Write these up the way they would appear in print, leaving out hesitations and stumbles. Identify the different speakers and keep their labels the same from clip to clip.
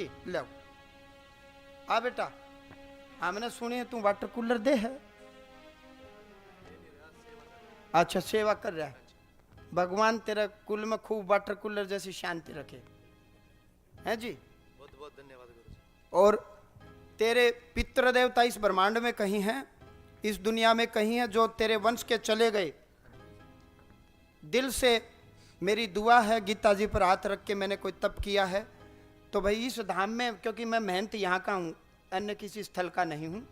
Speaker 1: जी लो आ बेटा, हमने सुनी है तू वाटर कूलर दे है। अच्छा सेवा कर रहा है, भगवान तेरा कुल में खूब वाटर कूलर जैसी शांति रखे, हैं जी।
Speaker 2: बहुत बहुत धन्यवाद गुरुजी।
Speaker 1: और तेरे पितृ देवता इस ब्रह्मांड में कहीं हैं, इस दुनिया में कहीं हैं जो तेरे वंश के चले गए। दिल से मेरी दुआ है, गीता जी पर हाथ रख के मैंने कोई तप किया है तो भाई इस धाम में, क्योंकि मैं मेहनत यहाँ का हूँ, अन्य किसी स्थल का नहीं हूँ,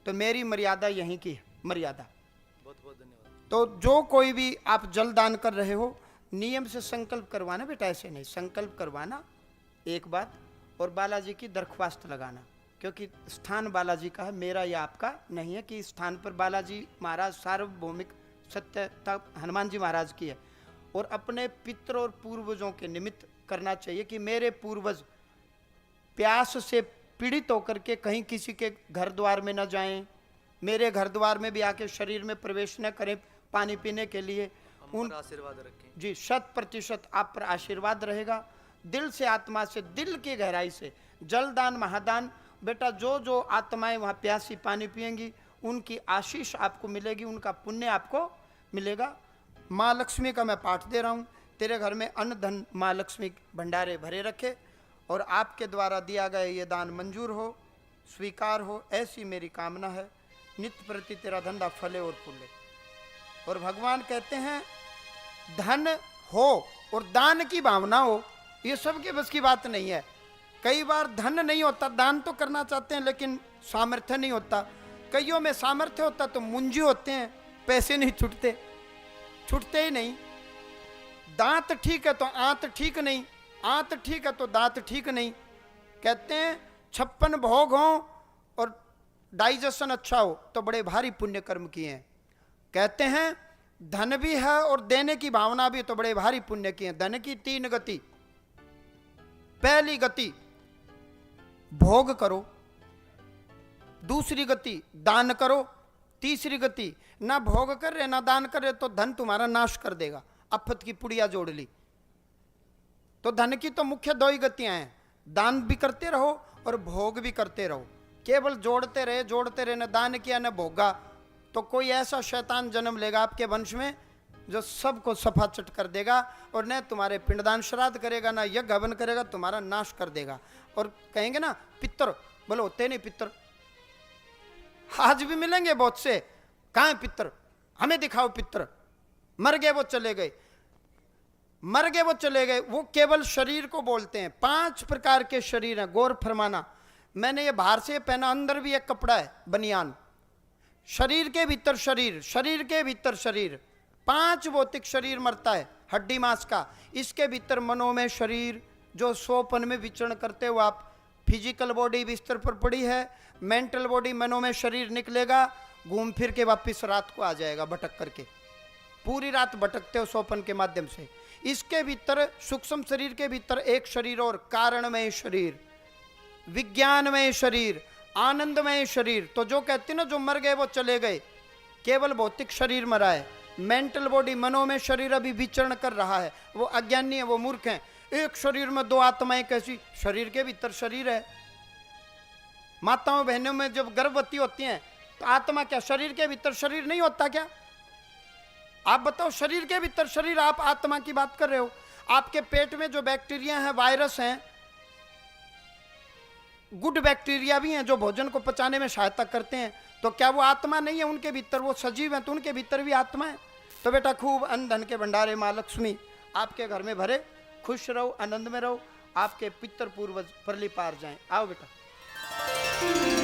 Speaker 1: तो मेरी मर्यादा यहीं की है, मर्यादा।
Speaker 2: बहुत बहुत धन्यवाद।
Speaker 1: तो जो कोई भी आप जल दान कर रहे हो, नियम से संकल्प करवाना बेटा, ऐसे नहीं, संकल्प करवाना एक बात, और बालाजी की दरख्वास्त लगाना, क्योंकि स्थान बालाजी का है, मेरा या आपका नहीं है कि स्थान पर बालाजी महाराज सार्वभौमिक सत्यता हनुमान जी महाराज की है। और अपने पितर और पूर्वजों के निमित्त करना चाहिए कि मेरे पूर्वज प्यास से पीड़ित होकर के कहीं किसी के घर द्वार में न जाएं, मेरे घर द्वार में भी आके शरीर में प्रवेश न करें पानी पीने के लिए। उन
Speaker 2: आशीर्वाद रखें
Speaker 1: जी, 100% आप पर आशीर्वाद रहेगा। दिल से, आत्मा से, दिल की गहराई से जलदान महादान बेटा, जो जो आत्माएं वहाँ प्यासी पानी पिएंगी उनकी आशीष आपको मिलेगी, उनका पुण्य आपको मिलेगा। माँ लक्ष्मी का मैं पाठ दे रहा हूँ, तेरे घर में अन्न धन माँ लक्ष्मी भंडारे भरे रखे, और आपके द्वारा दिया गया ये दान मंजूर हो, स्वीकार हो, ऐसी मेरी कामना है। नित्य प्रति तेरा धंधा फले और फूले। और भगवान कहते हैं धन हो और दान की भावना हो, ये सबके बस की बात नहीं है। कई बार धन नहीं होता, दान तो करना चाहते हैं लेकिन सामर्थ्य नहीं होता। कईयों में सामर्थ्य होता तो मुंजी होते हैं, पैसे नहीं छूटते ही नहीं। दांत ठीक है तो आंत ठीक नहीं, आंत ठीक है तो दांत ठीक नहीं। कहते हैं 56 भोग हो और डाइजेशन अच्छा हो तो बड़े भारी पुण्य कर्म किए हैं। कहते हैं धन भी है और देने की भावना भी तो बड़े भारी पुण्य किए हैं। धन की 3 गति, पहली गति भोग करो, दूसरी गति दान करो, तीसरी गति ना भोग कर रहे ना दान कर रहे तो धन तुम्हारा नाश कर देगा। अफत की पुड़िया जोड़ ली। तो धन की तो मुख्य 2 ही गतियां हैं, दान भी करते रहो और भोग भी करते रहो। केवल जोड़ते रहे न दान किया न भोगा तो कोई ऐसा शैतान जन्म लेगा आपके वंश में जो सबको सफा चट कर देगा, और न तुम्हारे पिंडदान श्राद्ध करेगा ना यज्ञ हवन करेगा, तुम्हारा नाश कर देगा। और कहेंगे ना पितर, बोलो होते नहीं पितर, आज भी मिलेंगे बहुत से, कहाँ है पितर, हमें दिखाओ पितर, मर गए वो चले गए, मर गए वो चले गए। वो केवल शरीर को बोलते हैं। 5 प्रकार के शरीर हैं, गौर फरमाना। मैंने ये बाहर से पहना, अंदर भी एक कपड़ा है बनियान। शरीर के भीतर शरीर, शरीर के भीतर शरीर, 5 भौतिक शरीर मरता है हड्डी मांस का। इसके भीतर मनोमय शरीर जो सोपन में विचरण करते हो आप, फिजिकल बॉडी बिस्तर पर पड़ी है, मेंटल बॉडी मनोमय शरीर निकलेगा, घूम फिर के वापिस रात को आ जाएगा भटक करके। पूरी रात भटकते हो सोपन के माध्यम से। इसके भीतर सूक्ष्म शरीर के भीतर एक शरीर और, कारणमय शरीर, विज्ञानमय शरीर, आनंदमय शरीर। तो जो कहते ना जो मर गए वो चले गए, केवल भौतिक शरीर मरा है। मेंटल बॉडी मनोमय शरीर अभी विचरण कर रहा है, वो अज्ञानी है, वो मूर्ख है। एक शरीर में 2 आत्माएं कैसी, शरीर के भीतर शरीर है। माताओं बहनों में जब गर्भवती होती हैं तो आत्मा क्या शरीर के भीतर शरीर नहीं होता क्या? आप बताओ, शरीर के भीतर शरीर, आप आत्मा की बात कर रहे हो। आपके पेट में जो बैक्टीरिया हैं, वायरस हैं, गुड बैक्टीरिया भी हैं जो भोजन को पचाने में सहायता करते हैं, तो क्या वो आत्मा नहीं है उनके भीतर? वो सजीव हैं तो उनके भीतर भी आत्मा है। तो बेटा खूब अन्न धन के भंडारे माँ लक्ष्मी आपके घर में भरे, खुश रहो, आनंद में रहो, आपके पितर पूर्वज परली पार जाएं। आओ बेटा।